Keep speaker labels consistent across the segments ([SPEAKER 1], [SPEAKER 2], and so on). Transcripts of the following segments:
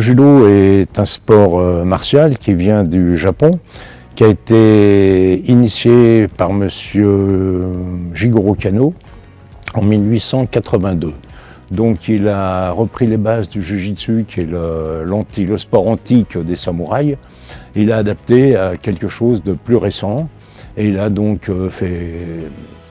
[SPEAKER 1] judo est un sport martial qui vient du Japon, qui a été initié par monsieur Jigoro Kano en 1882. Donc il a repris les bases du Jiu-Jitsu, qui est le sport antique des samouraïs. Il a adapté à quelque chose de plus récent et il a donc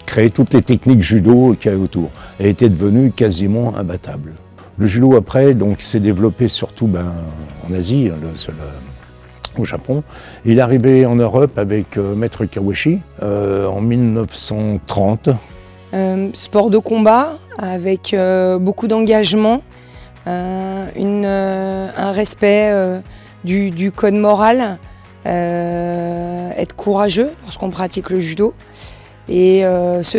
[SPEAKER 1] créé toutes les techniques judo qu'il y a autour et était devenu quasiment imbattable. Le judo après s'est développé surtout en Asie, au Japon. Il est arrivé en Europe avec Maître Kawashi en 1930.
[SPEAKER 2] Sport de combat avec beaucoup d'engagement, un respect du code moral, être courageux lorsqu'on pratique le judo et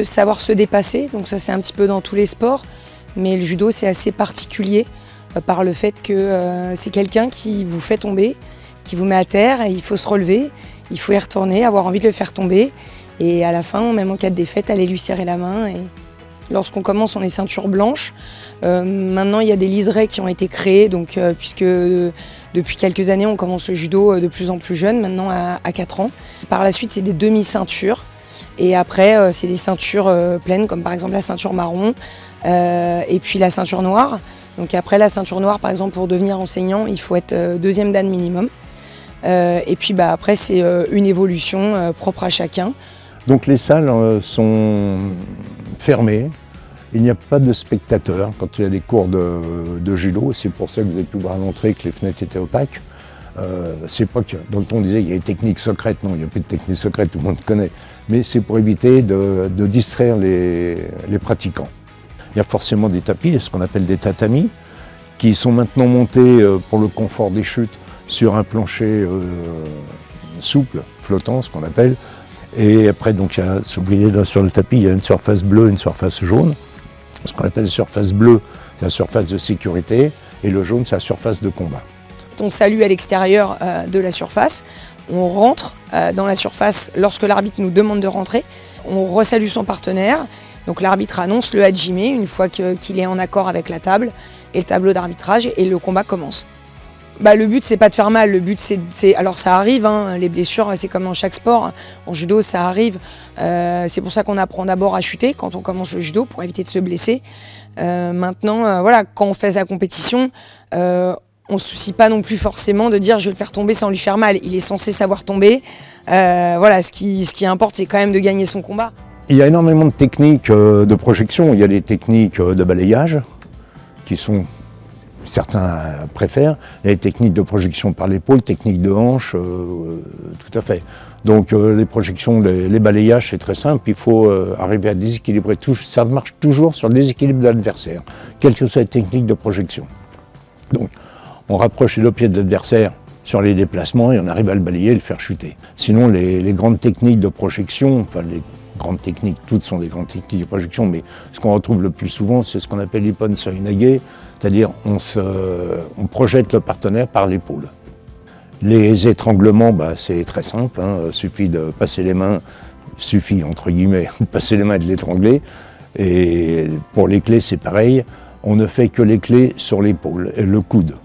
[SPEAKER 2] savoir se dépasser. Donc ça c'est un petit peu dans tous les sports, mais le judo c'est assez particulier par le fait que c'est quelqu'un qui vous fait tomber, qui vous met à terre et il faut se relever, il faut y retourner, avoir envie de le faire tomber. Et à la fin, même en cas de défaite, aller lui serrer la main. Et lorsqu'on commence, on est ceinture blanche. Maintenant, il y a des liserés qui ont été créés, puisque depuis quelques années, on commence le judo de plus en plus jeune, maintenant à 4 ans. Par la suite, c'est des demi-ceintures. Et après, c'est des ceintures pleines, comme par exemple la ceinture marron, et puis la ceinture noire. Donc après la ceinture noire, par exemple, pour devenir enseignant, il faut être 2e dan minimum. Et puis après, c'est une évolution propre à chacun.
[SPEAKER 1] Donc les salles sont fermées, il n'y a pas de spectateurs quand il y a des cours de judo, c'est pour ça que vous avez pu voir à l'entrée que les fenêtres étaient opaques. C'est pas que, dans le temps on disait qu'il y a des techniques secrètes, non il n'y a plus de techniques secrètes, tout le monde connaît, mais c'est pour éviter de distraire les pratiquants. Il y a forcément des tapis, ce qu'on appelle des tatamis, qui sont maintenant montés pour le confort des chutes sur un plancher souple, flottant, ce qu'on appelle. Et après, donc, oubliez là sur le tapis, il y a une surface bleue, une surface jaune. Ce qu'on appelle la surface bleue, c'est la surface de sécurité, et le jaune, c'est la surface de combat.
[SPEAKER 2] On salue à l'extérieur de la surface, on rentre dans la surface lorsque l'arbitre nous demande de rentrer, on resalue son partenaire, donc l'arbitre annonce le hajime une fois qu'il est en accord avec la table et le tableau d'arbitrage, et le combat commence. Le but c'est pas de faire mal, le but c'est alors ça arrive, les blessures c'est comme dans chaque sport, en judo ça arrive, c'est pour ça qu'on apprend d'abord à chuter quand on commence le judo pour éviter de se blesser. Maintenant quand on fait sa compétition, on ne se soucie pas non plus forcément de dire je vais le faire tomber sans lui faire mal, il est censé savoir tomber, ce qui importe c'est quand même de gagner son combat.
[SPEAKER 1] Il y a énormément de techniques de projection, il y a des techniques de balayage qui sont certains préfèrent, les techniques de projection par l'épaule, techniques de hanche, tout à fait. Donc les projections, les balayages, c'est très simple, il faut arriver à déséquilibrer, ça marche toujours sur le déséquilibre de l'adversaire, quelle que soit la technique de projection. Donc on rapproche le pied de l'adversaire sur les déplacements et on arrive à le balayer et le faire chuter. Sinon les grandes techniques de projection, les grandes techniques, toutes sont des grandes techniques de projection, mais ce qu'on retrouve le plus souvent, c'est ce qu'on appelle l'ippon soinage, c'est-à-dire on projette le partenaire par l'épaule. Les étranglements, c'est très simple, il suffit de passer les mains, entre guillemets, de passer les mains et de l'étrangler. Et pour les clés, c'est pareil, on ne fait que les clés sur l'épaule et le coude.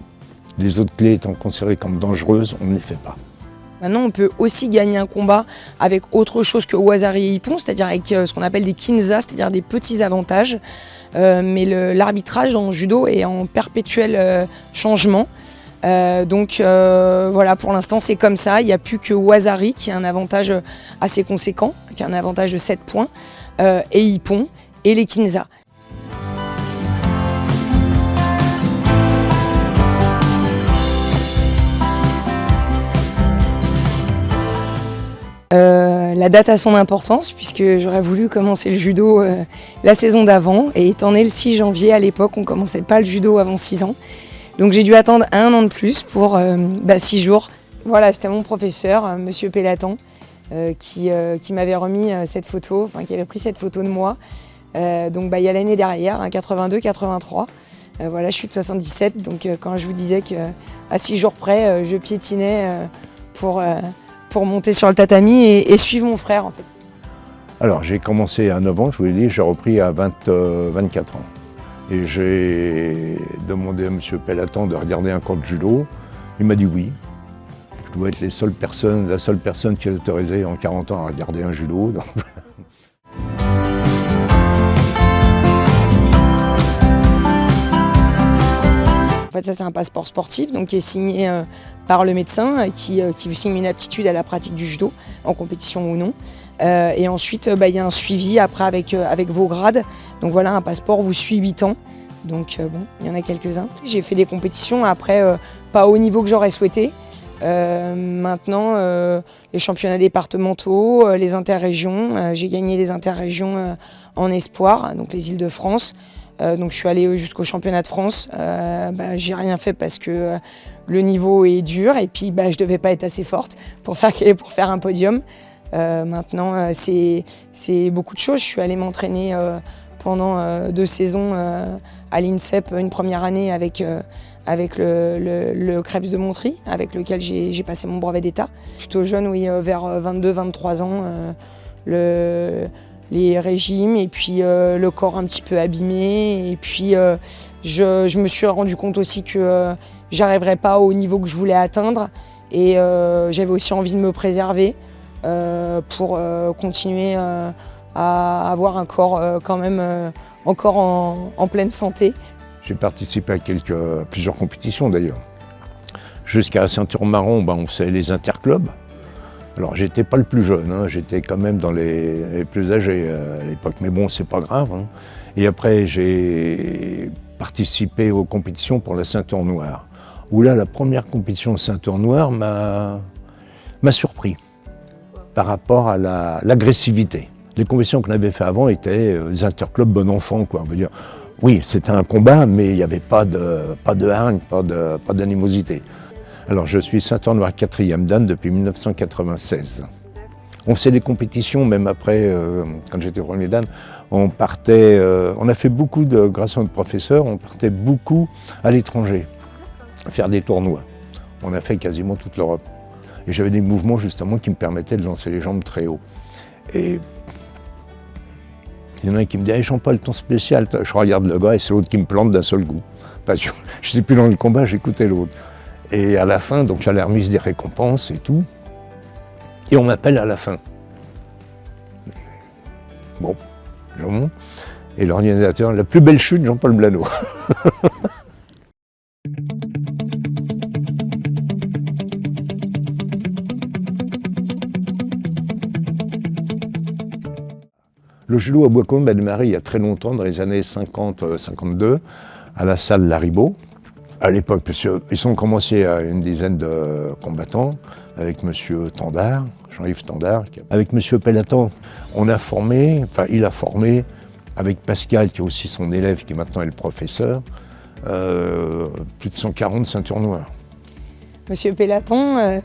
[SPEAKER 1] Les autres clés étant considérées comme dangereuses, on ne les fait pas.
[SPEAKER 2] Maintenant, on peut aussi gagner un combat avec autre chose que Wazari et Ippon, c'est-à-dire avec ce qu'on appelle des kinza, c'est-à-dire des petits avantages. Mais l'arbitrage en judo est en perpétuel changement. Pour l'instant, c'est comme ça. Il n'y a plus que Wazari qui a un avantage assez conséquent, qui a un avantage de 7 points, et Ippon et les kinza. La date a son importance puisque j'aurais voulu commencer le judo la saison d'avant et étant né le 6 janvier à l'époque on ne commençait pas le judo avant 6 ans. Donc j'ai dû attendre 1 an de plus pour 6 jours. Voilà, c'était mon professeur, monsieur Pellatan, qui m'avait remis cette photo, qui avait pris cette photo de moi. Il y a l'année derrière, 82-83. Je suis de 77, donc quand je vous disais qu'à 6 jours près, je piétinais pour monter sur le tatami et suivre mon frère en fait.
[SPEAKER 1] Alors j'ai commencé à 9 ans, je vous l'ai dit, j'ai repris à 24 ans. Et j'ai demandé à M. Pellatan de regarder un cours de judo. Il m'a dit oui. Je dois être la seule personne qui est autorisée en 40 ans à regarder un judo. Donc...
[SPEAKER 2] En fait, ça, c'est un passeport sportif donc, qui est signé par le médecin qui vous signe une aptitude à la pratique du judo, en compétition ou non. Et ensuite, il y a un suivi après avec vos grades. Donc voilà, un passeport vous suit 8 ans. Donc bon, il y en a quelques-uns. J'ai fait des compétitions, après, pas au niveau que j'aurais souhaité. Maintenant, les championnats départementaux, les interrégions. J'ai gagné les interrégions en espoir, donc les Îles-de-France. Donc je suis allée jusqu'au championnat de France. J'ai rien fait parce que le niveau est dur et puis je devais pas être assez forte pour faire un podium. Maintenant c'est beaucoup de choses. Je suis allée m'entraîner pendant 2 saisons à l'INSEP, une première année avec le Krebs de Montry, avec lequel j'ai passé mon brevet d'État. Plutôt jeune, oui, vers 22-23 ans. Les régimes et puis le corps un petit peu abîmé. Et puis je me suis rendu compte aussi que j'arriverais pas au niveau que je voulais atteindre. Et j'avais aussi envie de me préserver pour continuer à avoir un corps quand même encore en pleine santé.
[SPEAKER 1] J'ai participé à plusieurs compétitions d'ailleurs. Jusqu'à la ceinture marron, on faisait les interclubs. Alors j'étais pas le plus jeune, hein, j'étais quand même dans les plus âgés à l'époque, mais bon, c'est pas grave. Hein. Et après, j'ai participé aux compétitions pour la ceinture noire. Où là, la première compétition de ceinture noire m'a surpris par rapport à l'agressivité. Les compétitions qu'on avait fait avant étaient des interclubs bon enfant, quoi. On veut dire, oui, c'était un combat, mais il n'y avait pas de hargne, pas d'animosité. Alors je suis ceinture noire 4e dan depuis 1996. On faisait des compétitions, même après, quand j'étais au premier dan, on a fait beaucoup grâce à notre professeur, on partait beaucoup à l'étranger, faire des tournois. On a fait quasiment toute l'Europe. Et j'avais des mouvements justement qui me permettaient de lancer les jambes très haut. Et il y en a un qui me dit hey, « Jean-Paul, ton spécial ?» Je regarde le gars et c'est l'autre qui me plante d'un seul coup. Parce que je n'étais plus dans le combat, j'écoutais l'autre. Et à la fin, donc j'avais remise des récompenses et tout. Et on m'appelle à la fin. Bon, je remonte. Et l'organisateur, la plus belle chute, Jean-Paul Blano. Le judo à Bois-Colombes a démarré il y a très longtemps, dans les années 50-52, à la salle Laribout. À l'époque, ils ont commencé à une dizaine de combattants, avec M. Tandard, Jean-Yves Tandard. Avec M. Pellatan, il a formé, avec Pascal, qui est aussi son élève, qui maintenant est le professeur, plus de 140 ceintures noires.
[SPEAKER 2] M. Pellatan,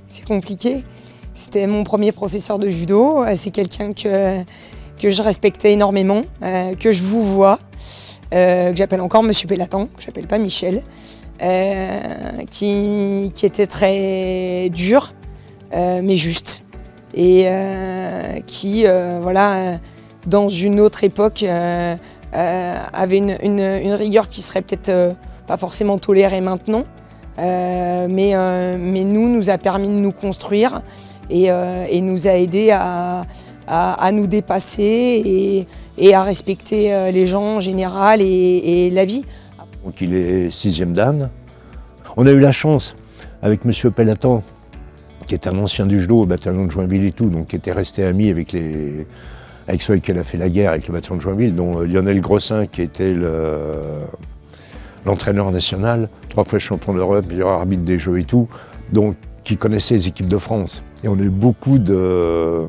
[SPEAKER 2] c'est compliqué. C'était mon premier professeur de judo. C'est quelqu'un que je respectais énormément, que je vous vois. Que j'appelle encore Monsieur Pellatan, que j'appelle pas Michel, qui était très dur, mais juste, et qui, dans une autre époque, avait une rigueur qui serait peut-être pas forcément tolérée maintenant, mais nous a permis de nous construire et nous a aidés à nous dépasser et à respecter les gens en général et la vie.
[SPEAKER 1] Donc il est 6e dan. On a eu la chance avec M. Pellatan, qui est un ancien du judo au bataillon de Joinville et tout, donc qui était resté ami avec ceux avec qui il a fait la guerre avec le bataillon de Joinville, dont Lionel Grossin, qui était l'entraîneur national, 3 fois champion d'Europe, meilleur arbitre des Jeux et tout, donc qui connaissait les équipes de France. Et on a eu beaucoup de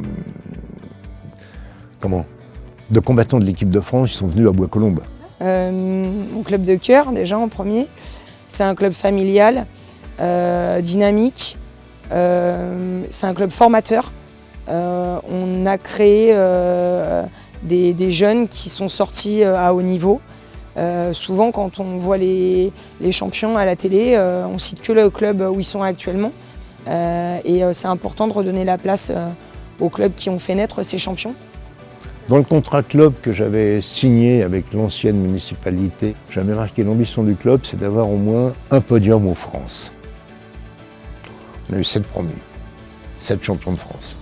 [SPEAKER 1] combattants de l'équipe de France qui sont venus à Bois-Colombes.
[SPEAKER 2] Mon club de cœur, déjà en premier, c'est un club familial, dynamique, c'est un club formateur. On a créé des jeunes qui sont sortis à haut niveau. Souvent, quand on voit les champions à la télé, on cite que le club où ils sont actuellement. Et c'est important de redonner la place aux clubs qui ont fait naître ces champions.
[SPEAKER 1] Dans le contrat club que j'avais signé avec l'ancienne municipalité, j'avais marqué l'ambition du club, c'est d'avoir au moins un podium aux France. On a eu 7 promus, 7 champions de France.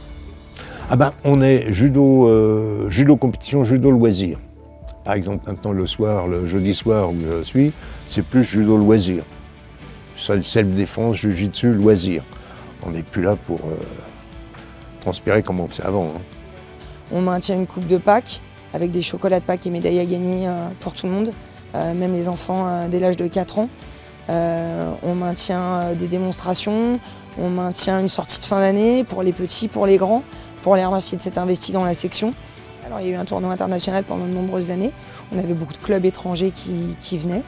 [SPEAKER 1] Ah ben, on est judo compétition, judo loisir. Par exemple, maintenant le soir, le jeudi soir où je suis, c'est plus judo loisir. Self-défense, jiu-jitsu, loisir. On n'est plus là pour transpirer comme on faisait avant. Hein.
[SPEAKER 2] On maintient une coupe de Pâques avec des chocolats de Pâques et médailles à gagner pour tout le monde, même les enfants dès l'âge de 4 ans. On maintient des démonstrations, on maintient une sortie de fin d'année pour les petits, pour les grands, pour les remercier de s'être investis dans la section. Alors, il y a eu un tournoi international pendant de nombreuses années. On avait beaucoup de clubs étrangers qui venaient.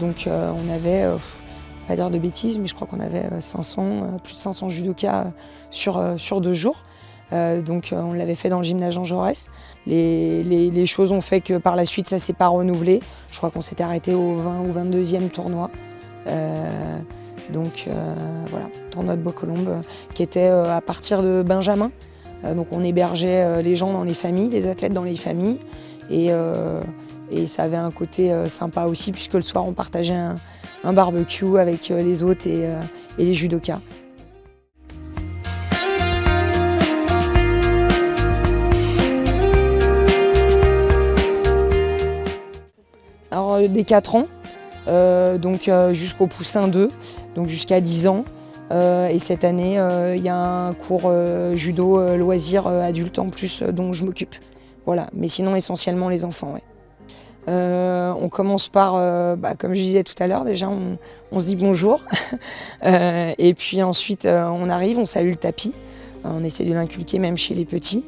[SPEAKER 2] Donc on avait, pas dire de bêtises, mais je crois qu'on avait plus de 500 judokas sur 2 jours. Donc on l'avait fait dans le gymnase Jean Jaurès. Les choses ont fait que par la suite ça s'est pas renouvelé. Je crois qu'on s'était arrêté au 20 ou 22e tournoi. Donc voilà, tournoi de Bois-Colombes qui était à partir de Benjamin. Donc on hébergeait les gens dans les familles, les athlètes dans les familles. Et ça avait un côté sympa aussi puisque le soir on partageait un barbecue avec les hôtes et les judokas. Alors dès 4 ans, donc jusqu'au poussin 2, donc jusqu'à 10 ans. Et cette année, il y a un cours judo loisirs adultes en plus dont je m'occupe. Voilà, mais sinon essentiellement les enfants. Ouais. On commence par, comme je disais tout à l'heure, déjà on se dit bonjour. Et puis ensuite on arrive, on salue le tapis. On essaie de l'inculquer même chez les petits.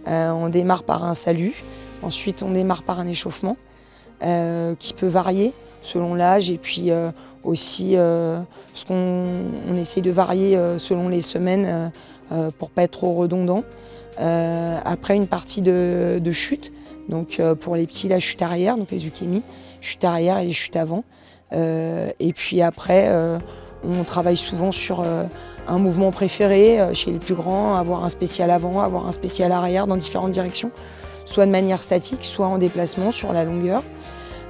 [SPEAKER 2] On démarre par un salut, ensuite on démarre par un échauffement qui peut varier selon l'âge et puis aussi ce qu'on essaie de varier selon les semaines pour pas être trop redondant. Après une partie de chute, donc pour les petits la chute arrière, donc les ukémies, chute arrière et les chutes avant. Et puis après on travaille souvent sur un mouvement préféré chez les plus grands, avoir un spécial avant, avoir un spécial arrière dans différentes directions, soit de manière statique, soit en déplacement sur la longueur.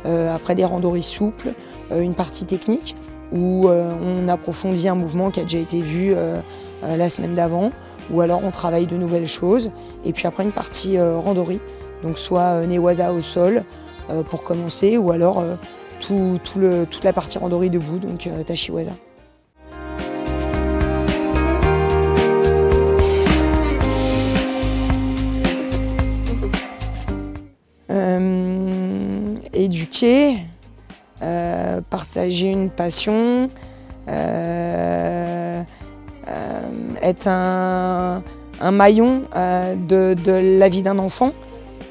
[SPEAKER 2] Après des randonnées souples, une partie technique où on approfondit un mouvement qui a déjà été vu la semaine d'avant, ou alors on travaille de nouvelles choses. Et puis après une partie randonnées, donc soit Newaza au sol pour commencer, ou alors toute la partie randonnées debout, donc Tashiwaza. Éduquer, partager une passion, être un maillon de la vie d'un enfant.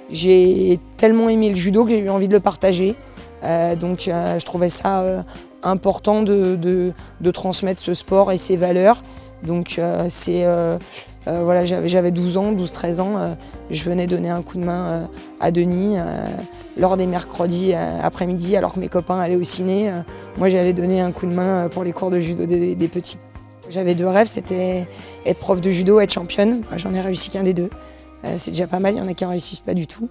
[SPEAKER 2] J'ai tellement aimé le judo que j'ai eu envie de le partager. Donc je trouvais ça important de transmettre ce sport et ses valeurs. Donc voilà, j'avais 12-13 ans, je venais donner un coup de main à Denis lors des mercredis après-midi, alors que mes copains allaient au ciné. Moi, j'allais donner un coup de main pour les cours de judo des petits. J'avais 2 rêves, c'était être prof de judo, être championne. J'en ai réussi qu'un des 2. C'est déjà pas mal, il y en a qui ne réussissent pas du tout.